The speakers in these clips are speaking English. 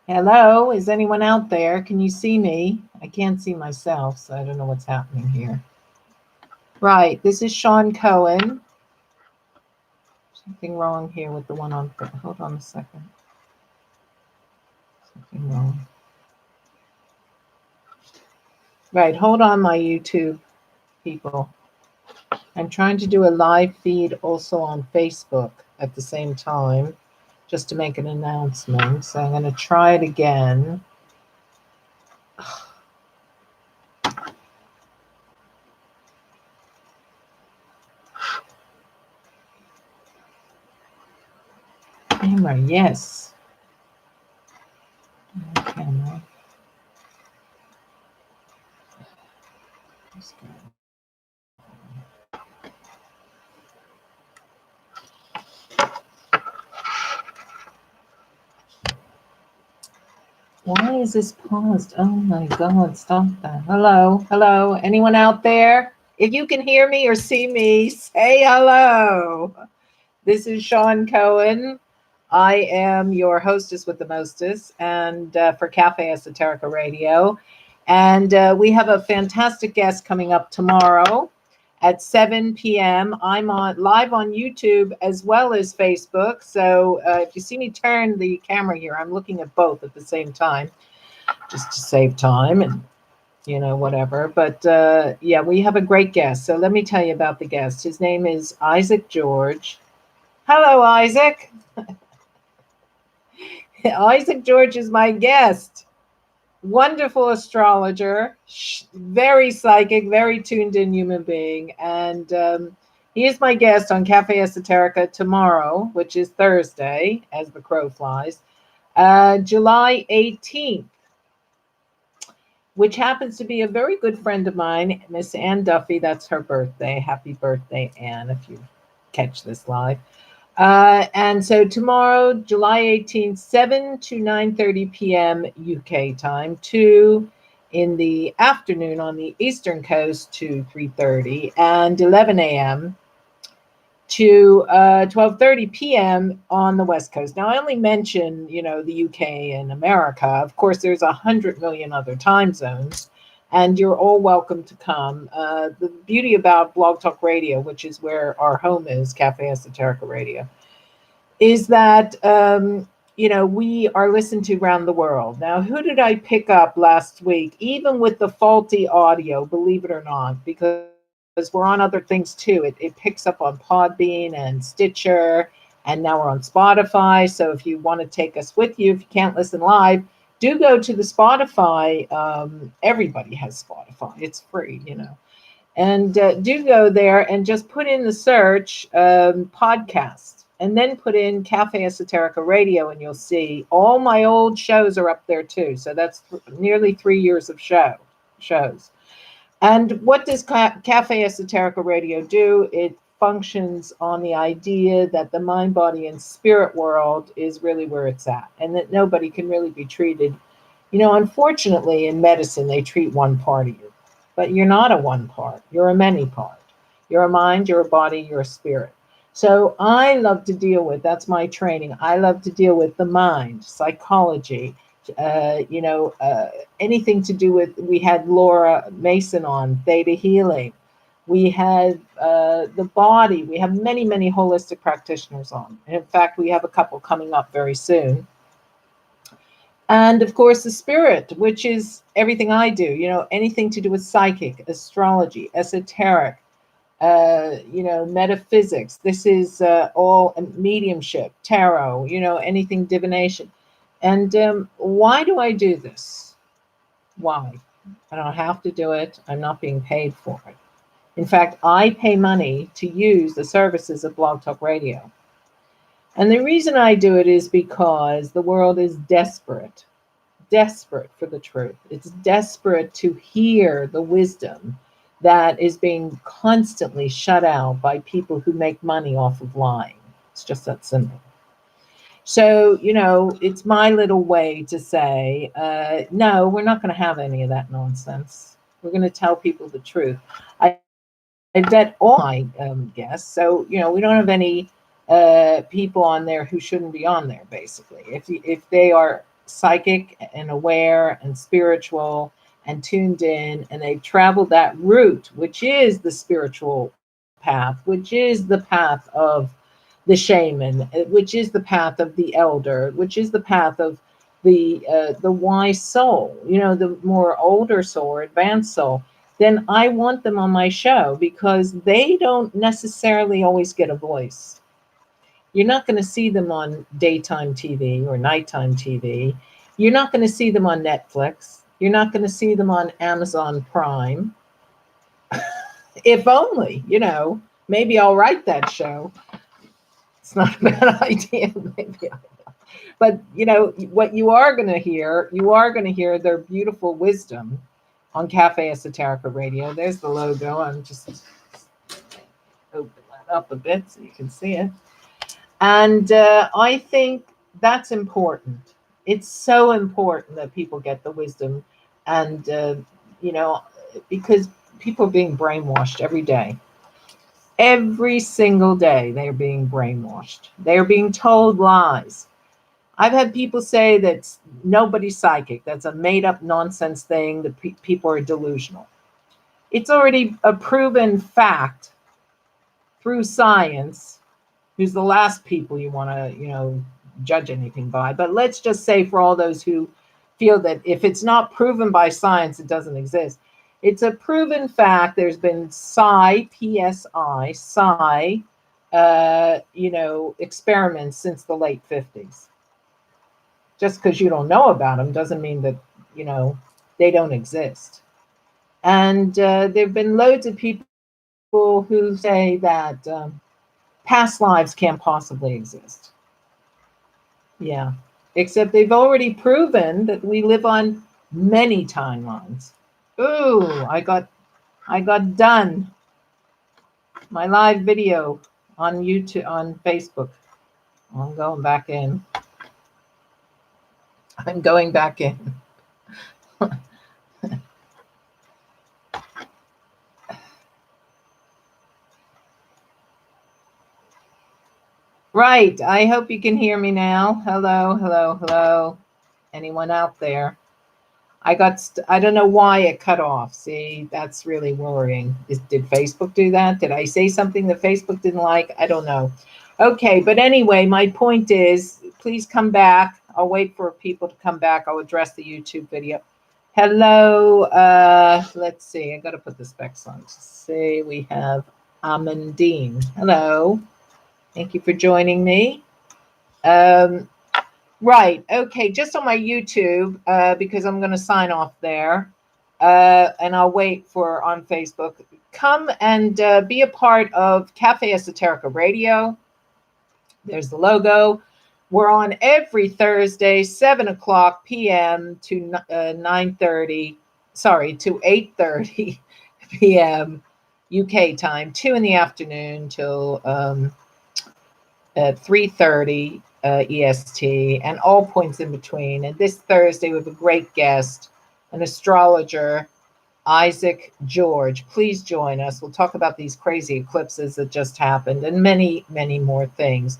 Hello, is anyone out there? Can you see me? I can't see myself, so I don't know what's happening here. Right, this is Shawn Cohen. Something wrong here with the one on. Hold on a second. Something wrong. Right, hold on, my YouTube people. I'm trying to do a live feed also on Facebook at the same time, just to make an announcement. So I'm going to try it again. Camera, yes. Camera. Why is this paused? Oh my God, stop that. Hello, hello. Anyone out there? If you can hear me or see me, say hello. This is Shawn Cohen. I am your hostess with the mostest, and for Cafe Esoterica Radio. And we have a fantastic guest coming up tomorrow at 7 p.m. I'm on live on YouTube as well as Facebook. So if you see me turn the camera here, I'm looking at both at the same time, just to save time and whatever. But yeah, we have a great guest. So let me tell you about the guest. His name is Isaac George. Hello, Isaac. Isaac George is my guest. Wonderful astrologer, very psychic, very tuned in human being. And he is my guest on Cafe Esoterica tomorrow, which is Thursday, as the crow flies, July 18th, which happens to be a very good friend of mine, Miss Ann Duffy. That's her birthday. Happy birthday, Ann, if you catch this live. And so tomorrow, July 18th, 7 to 9:30 p.m. UK time, 2 in the afternoon on the Eastern Coast to 3:30, and 11 a.m. to 12:30 p.m. on the West Coast. Now, I only mention, the UK and America. Of course, there's 100 million other time zones, and you're all welcome to come. The beauty about Blog Talk Radio, which is where our home is, Cafe Esoterica Radio, is that, we are listened to around the world. Now, who did I pick up last week, even with the faulty audio, believe it or not, because we're on other things too. It picks up on Podbean and Stitcher, and now we're on Spotify. So if you want to take us with you, if you can't listen live, do go to the Spotify. Everybody has Spotify. It's free. And do go there and just put in the search podcast, and then put in Cafe Esoterica Radio, and you'll see all my old shows are up there too. So that's nearly 3 years of shows. And what does Cafe Esoterica Radio do? It functions on the idea that the mind, body, and spirit world is really where it's at, and that nobody can really be treated. Unfortunately, in medicine, they treat one part of you, but you're not a one part. You're a many part. You're a mind, you're a body, you're a spirit. So I love to deal with, that's my training. I love to deal with the mind, psychology, anything to do with, we had Laura Mason on, theta healing. We had the body. We have many, many holistic practitioners on. And in fact, we have a couple coming up very soon. And of course, the spirit, which is everything I do, anything to do with psychic, astrology, esoteric, metaphysics. This is all mediumship, tarot, anything divination. And why do I do this? Why? I don't have to do it. I'm not being paid for it. In fact, I pay money to use the services of Blog Talk Radio. And the reason I do it is because the world is desperate for the truth. It's desperate to hear the wisdom that is being constantly shut out by people who make money off of lying. It's just that simple. So, it's my little way to say, no, we're not going to have any of that nonsense. We're going to tell people the truth. I vet all my guests. So, we don't have any people on there who shouldn't be on there, basically. If they are psychic and aware and spiritual and tuned in, and they've traveled that route, which is the spiritual path, which is the path of the shaman, which is the path of the elder, which is the path of the wise soul, the more older soul or advanced soul. Then I want them on my show because they don't necessarily always get a voice. You're not going to see them on daytime TV or nighttime TV. You're not going to see them on Netflix. You're not going to see them on Amazon Prime. If only, maybe I'll write that show. It's not a bad idea. Maybe but what you are going to hear their beautiful wisdom on Cafe Esoterica Radio. There's the logo. I'm just open that up a bit so you can see it. And I think that's important. It's so important that people get the wisdom, and because people are being brainwashed every day. Every single day, they're being brainwashed. They're being told lies. I've had people say that nobody's psychic. That's a made-up nonsense thing. That people are delusional. It's already a proven fact through science. Who's the last people you want to, judge anything by? But let's just say for all those who feel that if it's not proven by science, it doesn't exist. It's a proven fact. There's been PSI, experiments since the late 50s. Just because you don't know about them doesn't mean that, they don't exist. And there have been loads of people who say that past lives can't possibly exist. Yeah, except they've already proven that we live on many timelines. Ooh, I got done my live video on YouTube, on Facebook. I'm going back in. Right. I hope you can hear me now. Hello. Anyone out there? I don't know why it cut off. See, that's really worrying. Did Facebook do that? Did I say something that Facebook didn't like? I don't know. Okay, but anyway, my point is, please come back. I'll wait for people to come back. I'll address the YouTube video. Hello. Let's see. I got to put the specs on to see. We have Amandine. Hello. Thank you for joining me. Right. Okay. Just on my YouTube, because I'm going to sign off there, and I'll wait for on Facebook. Come and be a part of Cafe Esoterica Radio. There's the logo. We're on every Thursday, 7:00 p.m. to 9:30. Sorry, to 8:30 p.m. UK time, 2 in the afternoon till 3:30 EST, and all points in between. And this Thursday we have a great guest, an astrologer, Isaac George. Please join us. We'll talk about these crazy eclipses that just happened and many, many more things.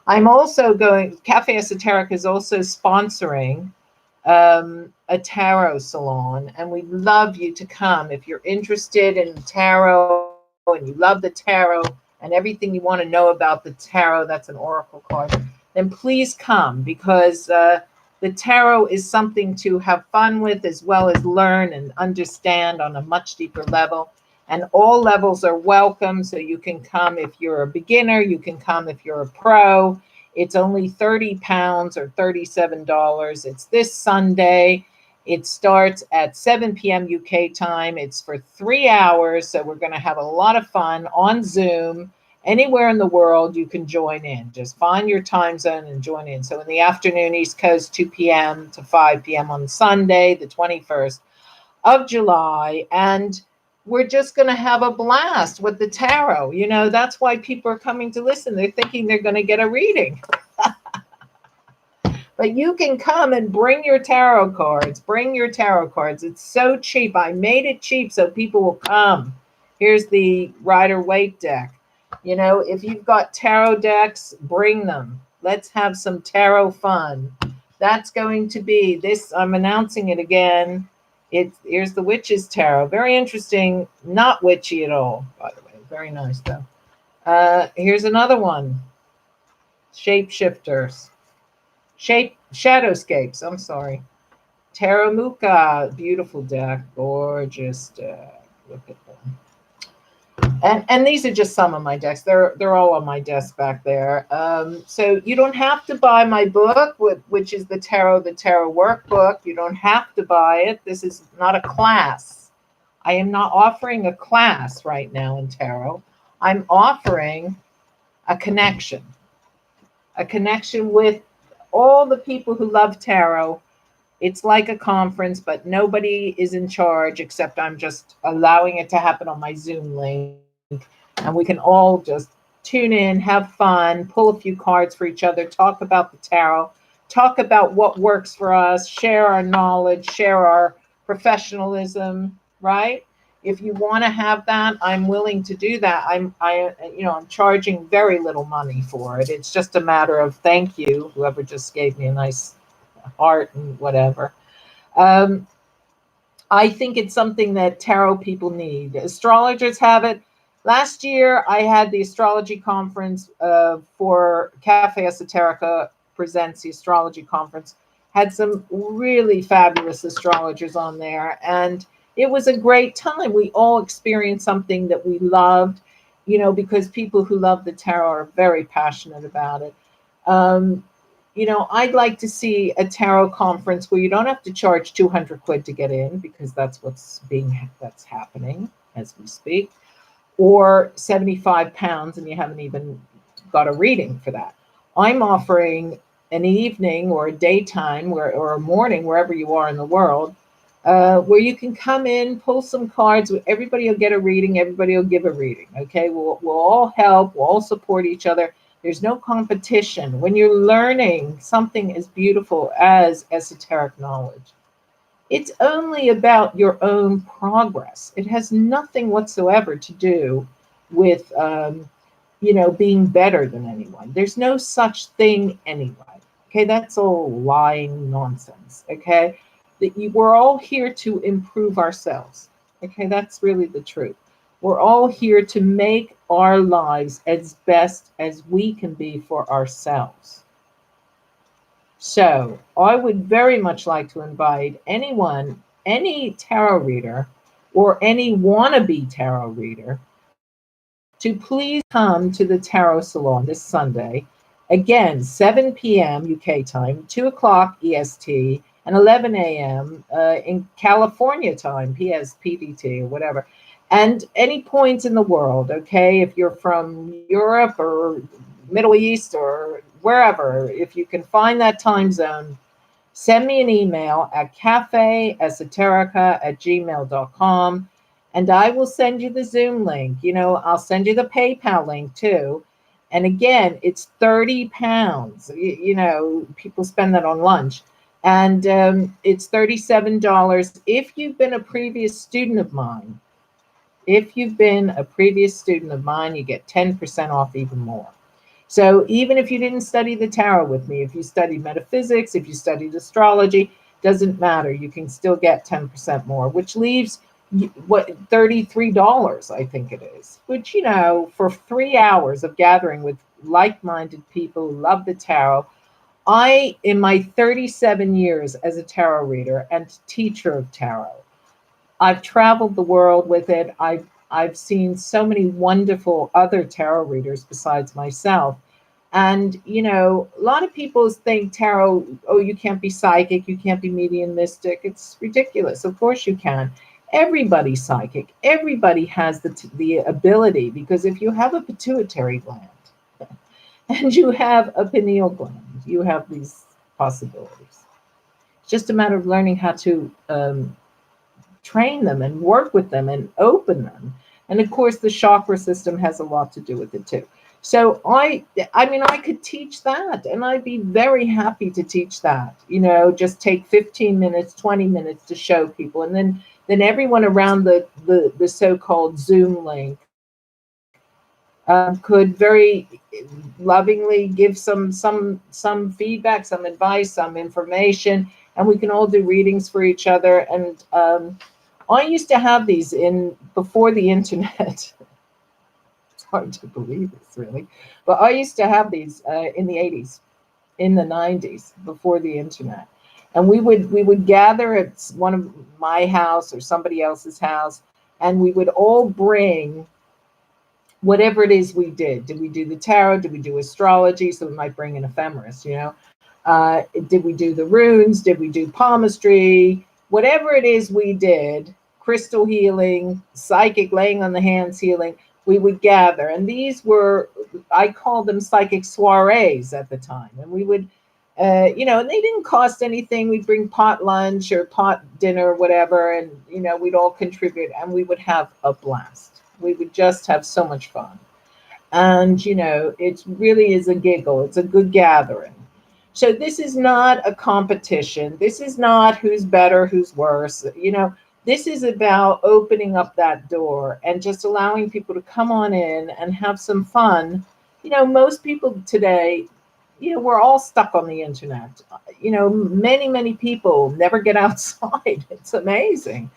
I'm also Cafe Esoterica is also sponsoring a tarot salon, and we'd love you to come. If you're interested in tarot and you love the tarot and everything you want to know about the tarot, that's an oracle card, then please come, because the tarot is something to have fun with as well as learn and understand on a much deeper level. And all levels are welcome, so you can come if you're a beginner, you can come if you're a pro. It's only £30 or $37. It's this Sunday. It starts at 7 p.m. UK time. It's for 3 hours, so we're going to have a lot of fun on Zoom. Anywhere in the world you can join in. Just find your time zone and join in. So in the afternoon, East Coast, 2 p.m. to 5 p.m. on Sunday, the 21st of July. And we're just going to have a blast with the tarot. That's why people are coming to listen. They're thinking they're going to get a reading. But you can come and bring your tarot cards. Bring your tarot cards. It's so cheap. I made it cheap so people will come. Here's the Rider-Waite deck. If you've got tarot decks, bring them. Let's have some tarot fun. That's going to be this. I'm announcing it again. Here's the Witch's Tarot. Very interesting. Not witchy at all, by the way. Very nice though. Here's another one. Shapeshifters. Shadowscapes. I'm sorry. Taramuka. Beautiful deck. Gorgeous deck. Look at them. And these are just some of my decks. They're all on my desk back there. So you don't have to buy my book, which is the Tarot Workbook. You don't have to buy it. This is not a class. I am not offering a class right now in tarot. I'm offering a connection with all the people who love tarot. It's like a conference, but nobody is in charge except I'm just allowing it to happen on my Zoom link. And we can all just tune in, have fun, pull a few cards for each other, talk about the tarot, talk about what works for us, share our knowledge, share our professionalism, right? If you want to have that, I'm willing to do that. I'm charging very little money for it. It's just a matter of thank you, whoever just gave me a nice heart and whatever. I think it's something that tarot people need. Astrologers have it. Last year, I had the astrology conference for Cafe Esoterica presents the astrology conference. Had some really fabulous astrologers on there, and it was a great time. We all experienced something that we loved, because people who love the tarot are very passionate about it. I'd like to see a tarot conference where you don't have to charge 200 quid to get in, because that's that's happening as we speak, or 75 pounds and you haven't even got a reading for that. I'm offering an evening or a daytime or a morning, wherever you are in the world, where you can come in, pull some cards. Everybody will get a reading. Everybody will give a reading. Okay, we'll all help. We'll all support each other. There's no competition. When you're learning something as beautiful as esoteric knowledge, it's only about your own progress. It has nothing whatsoever to do with, being better than anyone. There's no such thing anyway. Okay, that's all lying nonsense. Okay, we're all here to improve ourselves. Okay, that's really the truth. We're all here to make our lives as best as we can be for ourselves. So I would very much like to invite anyone, any tarot reader or any wannabe tarot reader, to please come to the Tarot Salon this Sunday. Again, 7 p.m. UK time, 2 o'clock EST, and 11 a.m. In California time, PDT or whatever. And any points in the world, okay? If you're from Europe or Middle East or wherever, if you can find that time zone, send me an email at cafeesoterica@gmail.com, and I will send you the Zoom link. I'll send you the PayPal link too. And again, it's 30 pounds. People spend that on lunch. And it's $37 if you've been a previous student of mine. If you've been a previous student of mine, you get 10% off even more. So even if you didn't study the tarot with me, if you studied metaphysics, if you studied astrology, doesn't matter. You can still get 10% more, which leaves $33, I think it is, which, for 3 hours of gathering with like-minded people who love the tarot. In my 37 years as a tarot reader and teacher of tarot, I've traveled the world with it. I've seen so many wonderful other tarot readers besides myself. And, a lot of people think tarot, you can't be psychic, you can't be medium mystic. It's ridiculous. Of course you can. Everybody's psychic. Everybody has the ability, because if you have a pituitary gland and you have a pineal gland, you have these possibilities. It's just a matter of learning how to train them and work with them and open them. And of course, the chakra system has a lot to do with it too. So I could teach that, and I'd be very happy to teach that. Just take 15 minutes, 20 minutes to show people, and then everyone around the so-called Zoom link could very lovingly give some feedback, some advice, some information, and we can all do readings for each other. And I used to have these in before the internet. It's hard to believe this, really, but I used to have these in the 80s, in the 90s, before the internet. And we would gather at one of my house or somebody else's house, and we would all bring whatever it is we did. Did we do the tarot? Did we do astrology? So we might bring an ephemeris, you know. Did we do the runes? Did we do palmistry? Whatever it is we did, crystal healing, psychic, laying on the hands healing, we would gather. And these were, I called them psychic soirees at the time. And we would, you know, and they didn't cost anything. We'd bring pot lunch or pot dinner, whatever, and, you know, we'd all contribute and we would have a blast. We would just have so much fun. And, you know, it really is a giggle. It's a good gathering. So this is not a competition. This is not who's better, who's worse. You know, this is about opening up that door and just allowing people to come on in and have some fun. You know, most people today, you know, we're all stuck on the internet. You know, many people never get outside. It's amazing.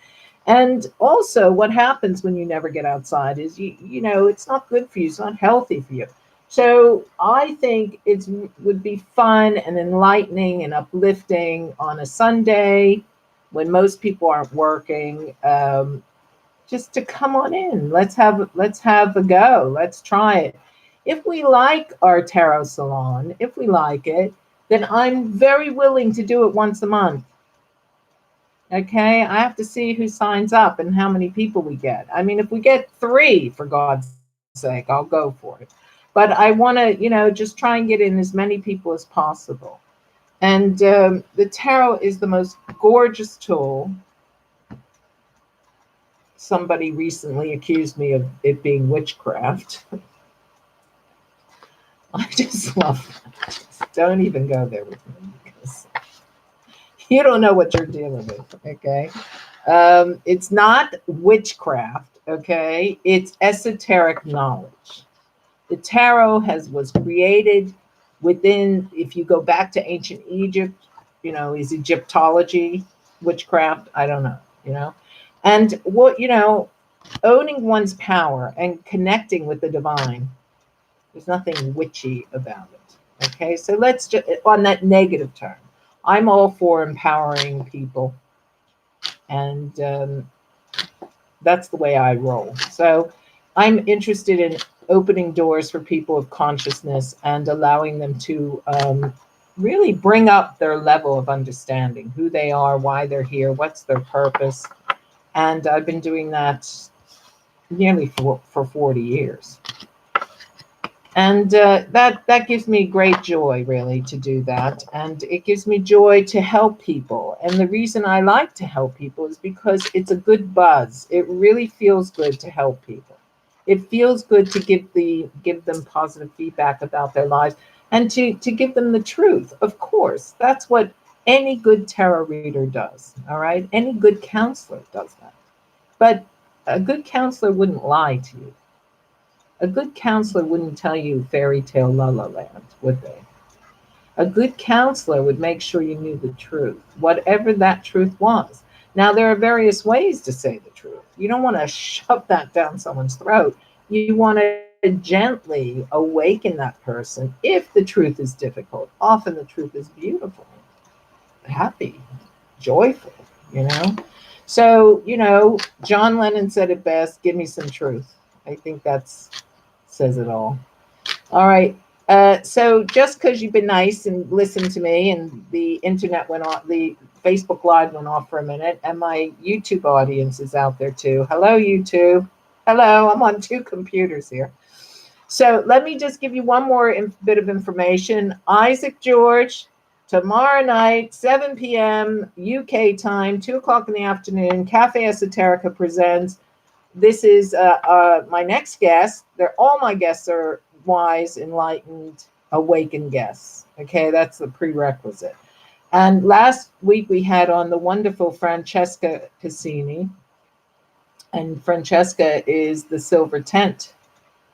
And also what happens when you never get outside is you know, it's not good for you. It's not healthy for you. So I think it would be fun and enlightening and uplifting on a Sunday when most people aren't working, just to come on in. Let's have a go. Let's try it. If we like our tarot salon, if we like it, then I'm very willing to do it once a month. Okay, I have to see who signs up and how many people we get. I mean, if we get 3, for God's sake, I'll go for it. But I want to, you know, just try and get in as many people as possible. And the tarot is the most gorgeous tool. Somebody recently accused me of it being witchcraft. I just love it. Don't even go there with me because you don't know what you're dealing with, okay? It's not witchcraft, okay? It's esoteric knowledge. The tarot was created within, if you go back to ancient Egypt, you know, is Egyptology witchcraft? I don't know, you know? And what, you know, owning one's power and connecting with the divine, there's nothing witchy about it, okay? So let's just, on that negative term, I'm all for empowering people, and that's the way I roll. So I'm interested in opening doors for people of consciousness and allowing them to really bring up their level of understanding, who they are, why they're here, what's their purpose. And I've been doing that nearly for 40 years. And that gives me great joy, really, to do that. And it gives me joy to help people. And the reason I like to help people is because it's a good buzz. It really feels good to help people. It feels good to give them positive feedback about their lives and to give them the truth. Of course, that's what any good tarot reader does. All right, any good counselor does that. But a good counselor wouldn't lie to you. A good counselor wouldn't tell you fairy tale la la land, would they? A good counselor would make sure you knew the truth, whatever that truth was. Now, there are various ways to say the truth. You don't want to shove that down someone's throat. You want to gently awaken that person if the truth is difficult. Often the truth is beautiful, happy, joyful, you know? So, you know, John Lennon said it best, give me some truth. I think that's says it all. All right. So just because you've been nice and listened to me and the internet went off, the Facebook Live went off for a minute, and my YouTube audience is out there too. Hello, YouTube. Hello, I'm on 2 computers here. So let me just give you one more bit of information. Isaac George, tomorrow night, 7 p.m. UK time, 2 o'clock in the afternoon, Cafe Esoterica presents. This is my next guest. All my guests are wise, enlightened, awakened guests. Okay, that's the prerequisite. And last week we had on the wonderful Francesca Cassini. And Francesca is the Silver Tent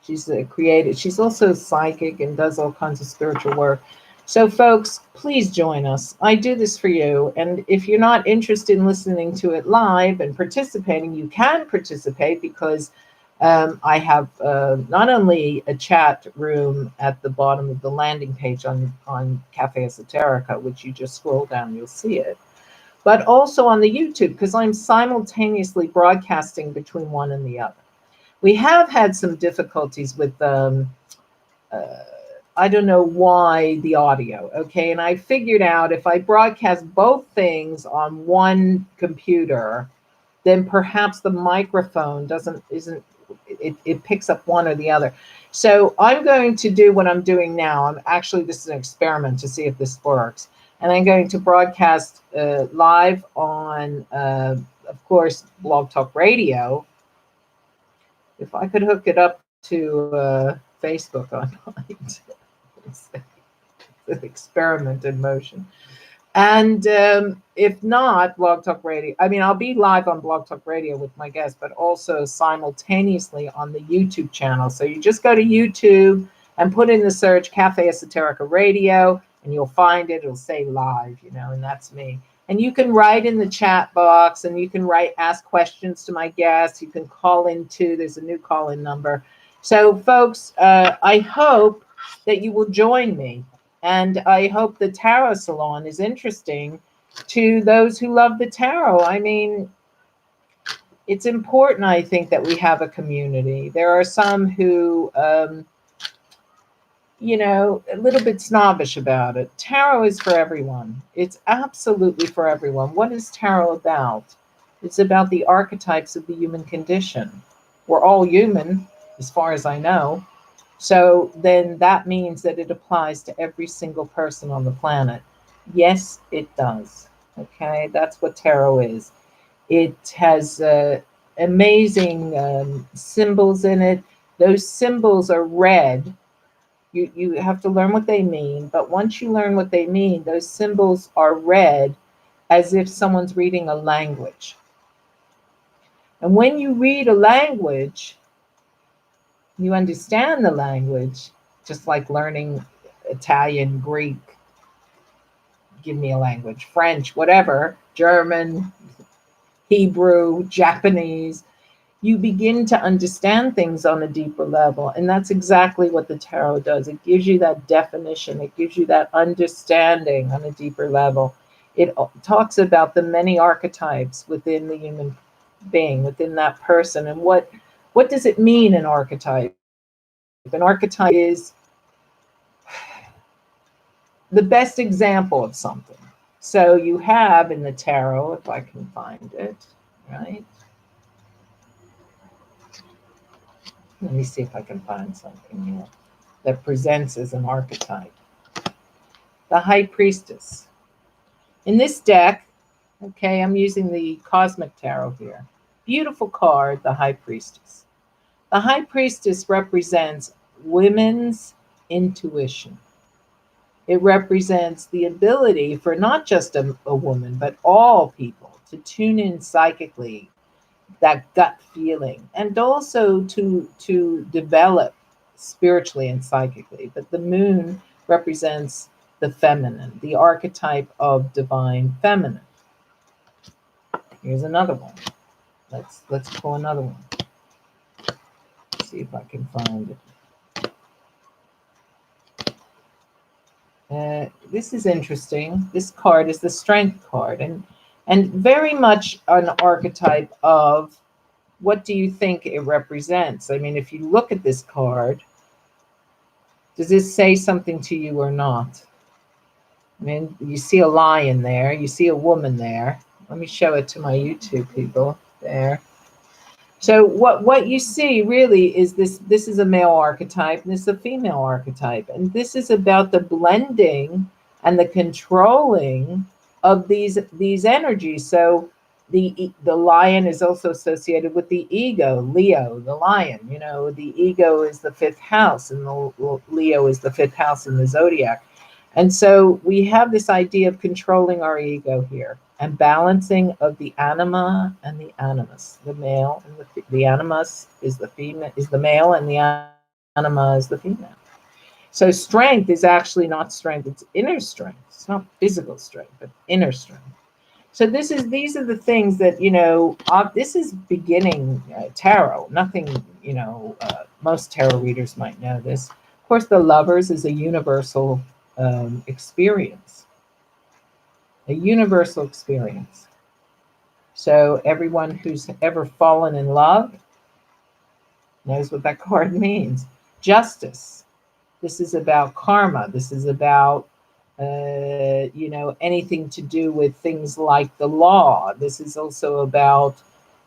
She's a creative. She's also psychic and does all kinds of spiritual work. So, folks, please join us. I do this for you. And if you're not interested in listening to it live and participating, you can participate because I have not only a chat room at the bottom of the landing page on Cafe Esoterica, which you just scroll down, you'll see it, but also on the YouTube, because I'm simultaneously broadcasting between one and the other. We have had some difficulties with I don't know why the audio, okay? And I figured out if I broadcast both things on one computer, then perhaps the microphone it picks up one or the other. So I'm going to do what I'm doing now. This is an experiment to see if this works. And I'm going to broadcast live on, of course, Blog Talk Radio. If I could hook it up to Facebook, I might. It's an experiment in motion. And if not, Blog Talk Radio, I'll be live on Blog Talk Radio with my guests, but also simultaneously on the YouTube channel. So you just go to YouTube and put in the search Cafe Esoterica Radio, and you'll find it. It'll say live, and that's me. And you can write in the chat box, and you can ask questions to my guests. You can call in too. There's a new call-in number. So, folks, I hope that you will join me. And I hope the Tarot Salon is interesting to those who love the tarot. It's important, I think, that we have a community. There are some who, a little bit snobbish about it. Tarot is for everyone. It's absolutely for everyone. What is tarot about? It's about the archetypes of the human condition. We're all human, as far as I know. So then that means that it applies to every single person on the planet. Yes, it does. Okay, that's what tarot is. It has amazing symbols in it. Those symbols are read. You have to learn what they mean. But once you learn what they mean, those symbols are read as if someone's reading a language. And when you read a language, you understand the language, just like learning Italian, Greek, give me a language, French, whatever, German, Hebrew, Japanese. You begin to understand things on a deeper level. And that's exactly what the tarot does. It gives you that definition. It gives you that understanding on a deeper level. It talks about the many archetypes within the human being, within that person. And what does it mean, an archetype? An archetype is the best example of something. So you have in the tarot, if I can find it, right? Let me see if I can find something here that presents as an archetype. The High Priestess. In this deck, okay, I'm using the Cosmic Tarot here. Beautiful card, the High Priestess. The High Priestess represents women's intuition. It represents the ability for not just a woman, but all people to tune in psychically, that gut feeling, and also to develop spiritually and psychically. But the moon represents the feminine, the archetype of divine feminine. Here's another one. Let's pull another one. See if I can find it. This is interesting. This card is the Strength card, and very much an archetype of, what do you think it represents? If you look at this card, does this say something to you or not? You see a lion there. You see a woman there. Let me show it to my YouTube people there. So what you see really is this is a male archetype, and this is a female archetype. And this is about the blending and the controlling of these energies. So the lion is also associated with the ego, Leo, the lion. The ego is the fifth house, and the Leo is the fifth house in the zodiac. And so we have this idea of controlling our ego here, and balancing of the anima and the animus, the male and the animus is the female, is the male, and the anima is the female. So strength is actually not strength, it's inner strength. It's not physical strength, but inner strength. So these are the things that, this is beginning tarot. Nothing, most tarot readers might know this. Of course, the Lovers is a universal experience. A universal experience. So everyone who's ever fallen in love knows what that card means. Justice. This is about karma. This is about, anything to do with things like the law. This is also about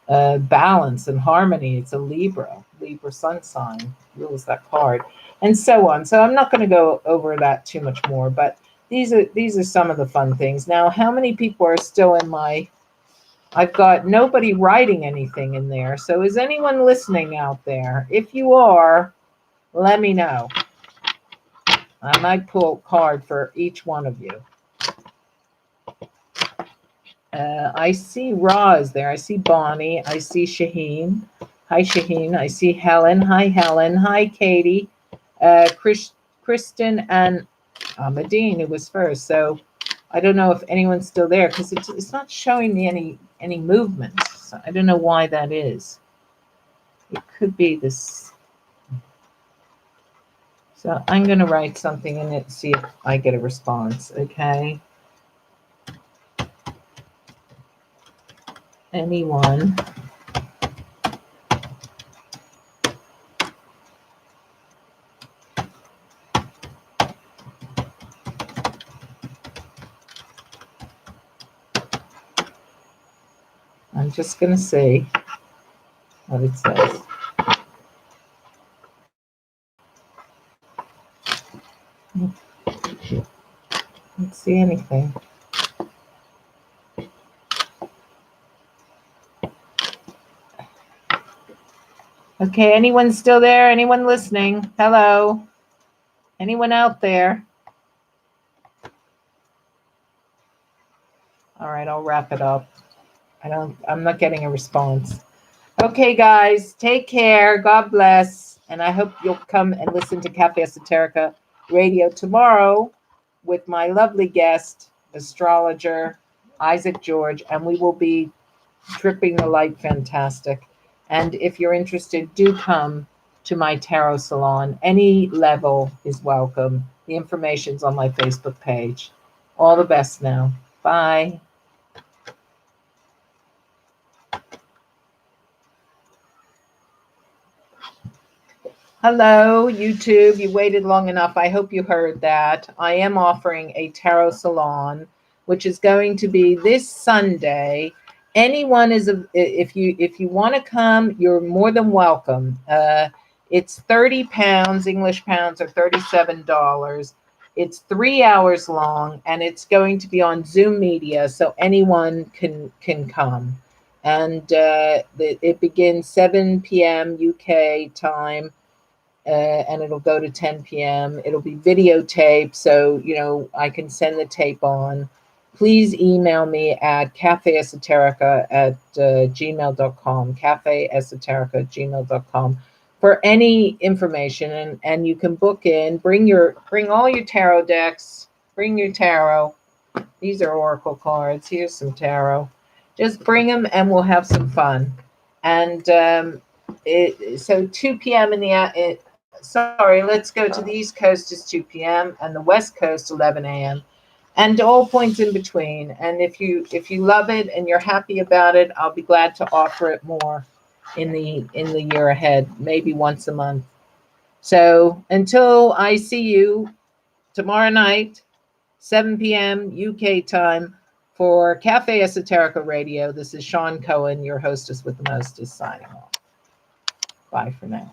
balance and harmony. It's a Libra sun sign, rules that card, and so on. So I'm not going to go over that too much more, but these are some of the fun things. Now, how many people are still in my... I've got nobody writing anything in there. So is anyone listening out there? If you are, let me know. I might pull a card for each one of you. I see Roz there. I see Bonnie. I see Shaheen. Hi, Shaheen. I see Helen. Hi, Helen. Hi, Katie. Kristen and Amadine, who was first. So I don't know if anyone's still there because it's not showing me any movement. So I don't know why that is. It could be this. So I'm going to write something in it, see if I get a response, okay? Anyone? I'm just going to see what it says. Don't see anything. Okay, anyone still there? Anyone listening? Hello? Anyone out there? All right, I'll wrap it up. I'm not getting a response. Okay, guys, take care. God bless. And I hope you'll come and listen to Cafe Esoterica Radio tomorrow with my lovely guest, astrologer Isaac George, and we will be dripping the light fantastic. And if you're interested, do come to my tarot salon. Any level is welcome. The information's on my Facebook page. All the best now. Bye. Hello, YouTube. You waited long enough. I hope you heard that. I am offering a tarot salon, which is going to be this Sunday. Anyone if you want to come, you're more than welcome. It's 30 pounds. English pounds are $37. It's 3 hours long, and it's going to be on Zoom media, so anyone can come. And it begins 7 p.m. UK time. And it'll go to 10 p.m. It'll be videotaped, so, I can send the tape on. Please email me at cafeesoterica@gmail.com, cafeesoterica@gmail.com for any information. And you can book in. Bring all your tarot decks. Bring your tarot. These are oracle cards. Here's some tarot. Just bring them, and we'll have some fun. And so 2 p.m. let's go to the East Coast is 2 p.m. and the West Coast 11 a.m. and all points in between. And if you love it and you're happy about it, I'll be glad to offer it more in the year ahead, maybe once a month. So until I see you tomorrow night, 7 p.m. UK time for Cafe Esoterica Radio, this is Shawn Cohen, your hostess with the mostest, signing off. Bye for now.